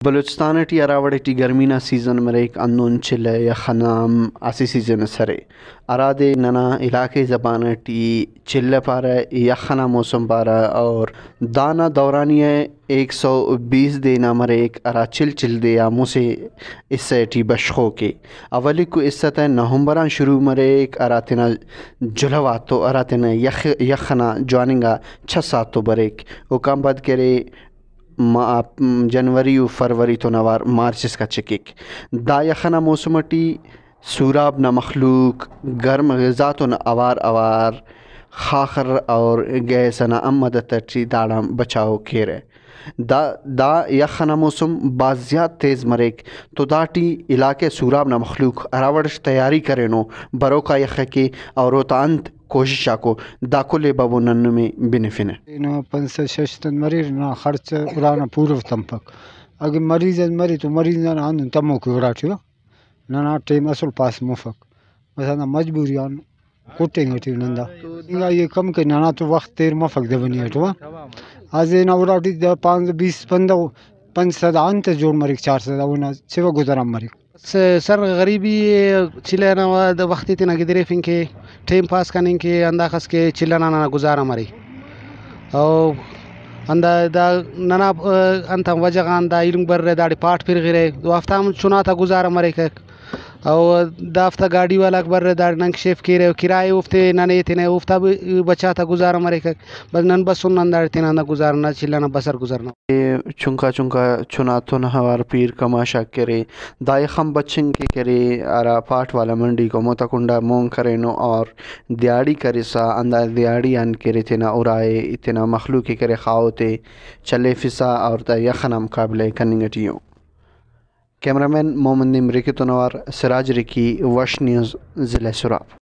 Balochistan T अरावड़े गर्मीना season मरे एक unknown चिल्ले यखनाम आसी सीज़न सरे अरादे नना इलाके ज़बान टी चिल्ले पारा यखना मौसम पारा और दाना दौरानिए 120 देना मरे एक अरा चिल चिल दे या मुसे इससे टी बशखो के अवली को इस्सत नवंबरान शुरू मरे एक अरातना जुलवा तो अरातना यखना ज्वानिंगा 6 सात तो बरेक वो काम बद करे जनवरी व फरवरी तो नवार मार्च इसका चिकिक दा यखना मौसमटी सूराब न मखलूक गर्म गज़ा तो न अवार अवार खाखर और गैस न अमद तटी दाड़ा बचाओ खेरे दा यखना मौसम बाज़ियात तेज़ मरेक तो दाटी इलाके सूराब न मखलूक अरावड़श तैयारी करे नो बरो का यख के और रोतांत कोशिश को दाकुले बाबू नन्नु में बिनफिने ना 5-6 मरीज ना खर्च उड़ाना पूर्व तंपक अगर मरीज मरी तो मरीज ना आन तमो को उड़ाटियो ना टाइम असल पास मुफक बस ना मजबूरियान कोटिंग हटी नंदा इंगा ये कम के ना तो वक्त तेर मफक देवनी हटवा आज ना उड़ाटी 5-20-15 सदान ते जोड़ मरी 4 सदा ना सेवा गुजरा मरी सर गरीबी चिल्लाना वक्त इतना गिदरे फिंके टाइम पास करने के अंदा खस के चिल्लाना ना गुजारा मरी और अंदा दा नना अंत वजह अंदा इल्म बर दाड़ी पाठ फिर गिरे दो हफ्ता में चुना था गुजारा मरे के और दाफ्ता गाड़ी वाला बर दाड़ी नंग शेफ किरे किराए उफ्ते नने थे ने उफ्ता भी बचा था गुजारा मरे के बस नन बस सुन अंदा थे ना गुजारना चिल्लाना बसर गुजारना चुंका चुंका चुना तो नहवार पीर कमाशा करे दाई खम बच्चन के करे आरा पाठ वाला मंडी को मोतकुंडा मोंग करे नो और दियाड़ी करे सा अंदा दियाड़ी अन करे थे ना उराए इतना मखलूक करे खाओते चले फिसा और दा यखना मुकाबले कनिंगटियों कैमरामैन मोहम्मद निमरी के तनवार सिराज रिकी वश न्यूज़ ज़िला सुराब।